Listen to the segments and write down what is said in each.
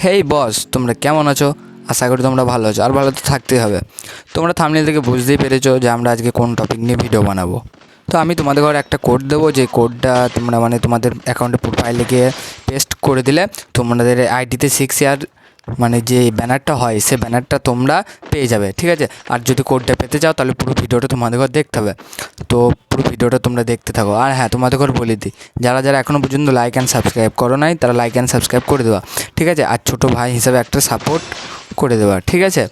হেই বস, তোমরা কেমন আছো? আশা করি তোমরা ভালো আছো, আর ভালো তো থাকতেই হবে। তোমরা থাম্বনেল থেকে বুঝতেই পেরেছো যে আমরা আজকে কোন টপিক নিয়ে ভিডিও বানাবো। তো আমি তোমাদের ঘরে একটা কোড দেবো, যে কোডটা তোমরা তোমাদের অ্যাকাউন্টে প্রোফাইলে গিয়ে পেস্ট করে দিলে তোমাদের আইডিতে 6 ইয়ার যে ব্যানারটা হয়, সে ব্যানারটা তোমরা পেয়ে যাবে, ঠিক আছে? আর যদি কোডটা পেতে চাও তাহলে পুরো ভিডিওটা তোমাদের ঘর দেখতে হবে। তো পুরো ভিডিওটা তোমরা দেখতে থাকো। আর হ্যাঁ, তোমাদের ঘর বলে দিই, যারা এখনও পর্যন্ত লাইক অ্যান্ড সাবস্ক্রাইব করো নাই, তারা লাইক অ্যান্ড সাবস্ক্রাইব করে দেওয়া, ঠিক আছে? আর ছোটো ভাই হিসাবে একটা সাপোর্ট করে দেওয়া, ঠিক আছে?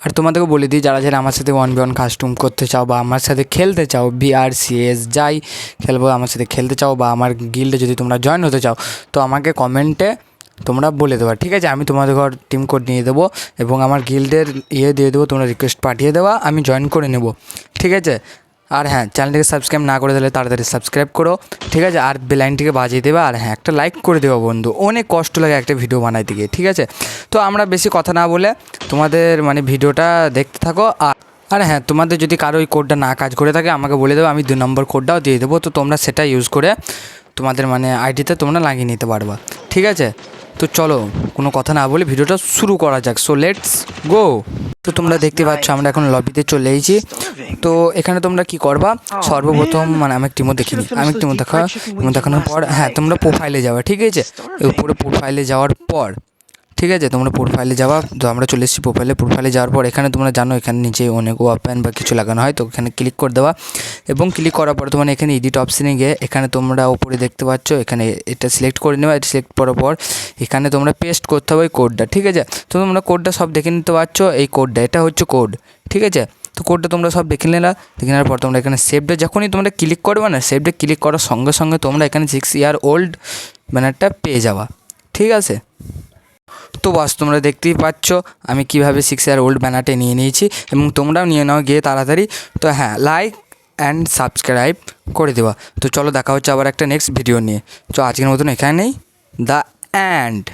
আর তোমাদেরকে বলে দিই, যারা আমার সাথে 1v1 কাস্টম করতে চাও বা আমার সাথে খেলতে চাও, BRCS যাই খেলবো, আমার সাথে খেলতে চাও বা আমার গিল্ডে যদি তোমরা জয়েন হতে চাও, তো আমাকে কমেন্টে তোমরা বলে দেওয়া, ঠিক আছে? আমি তোমাদের ঘর টিম কোড নিয়ে দেবো এবং আমার গিল্ডের দিয়ে দেবো, তোমরা রিকোয়েস্ট পাঠিয়ে দেওয়া, আমি জয়েন করে নেব, ঠিক আছে? আর হ্যাঁ, চ্যানেলটিকে সাবস্ক্রাইব না করে দিলে তাড়াতাড়ি সাবস্ক্রাইব করো, ঠিক আছে? আর বেল আইকনটিকে বাজিয়ে দেবে, আর হ্যাঁ, একটা লাইক করে দেবো বন্ধু, অনেক কষ্ট লাগে একটা ভিডিও বানাইতে গিয়ে, ঠিক আছে? তো আমরা বেশি কথা না বলে তোমাদের ভিডিওটা দেখতে থাকো। আর হ্যাঁ, তোমাদের যদি কারো ওই কোডটা না কাজ করে থাকে আমাকে বলে দেবো, আমি 2 নম্বর কোডটাও দিয়ে দেবো, তো তোমরা সেটা ইউজ করে তোমাদের আইডিতে তোমরা লাগিয়ে নিতে পারবা, ঠিক আছে? তো চলো, কোনো কথা না বলে ভিডিওটা শুরু করা যাক। So let's go. তো তোমরা দেখতে পাচ্ছ আমরা এখন লবিতে চলে এসেছি। তো এখানে তোমরা কি করবা, সর্বপ্রথম আমি টিমও দেখিনি, আমি টিমও দেখানোর পর হ্যাঁ, তোমরা প্রোফাইলে যাওয়া, ঠিক আছে? উপরে প্রোফাইলে যাওয়ার পর, ঠিক আছে, তোমরা প্রোফাইলে যাওয়া। তো আমরা চলে এসেছি প্রোফাইলে যাওয়ার পর এখানে তোমরা জানো এখানে নিচে অনেক ওপেন বা কিছু লাগানো হয়, তো এখানে ক্লিক করে দেওয়া এবং ক্লিক করার পর তোমরা এখানে এডিট অপশানে গিয়ে এখানে তোমরা উপরে দেখতে পাচ্ছ, এখানে এটা সিলেক্ট করে নেওয়া। এটা সিলেক্ট করার পর এখানে তোমরা পেস্ট করতে হবে ওই কোডটা, ঠিক আছে? তো তোমরা কোডটা সব দেখে নিতে পারছো, এই কোডটা, এটা হচ্ছে কোড, ঠিক আছে? তো কোডটা তোমরা সব দেখে নেওয়ার পর তোমরা এখানে সেভটা যখনই তোমরা ক্লিক করবে না, সেভটা ক্লিক করার সঙ্গে সঙ্গে তোমরা এখানে 6 ইয়ার ওল্ড ব্যানারটা পেয়ে যাওয়া, ঠিক আছে? তো বাস, তোমরা দেখতেই পাচ্ছ আমি কীভাবে 6 ইয়ার ওল্ড ব্যানারটা নিয়ে নিয়েছি এবং তোমরাও নিয়ে নাও গিয়ে তাড়াতাড়ি। তো হ্যাঁ, লাইক অ্যান্ড সাবস্ক্রাইব করে দেওয়া। তো চলো, দেখা হচ্ছে আবার একটা নেক্সট ভিডিও নিয়ে। তো আজকের মতন এখানেই দ্য এন্ড।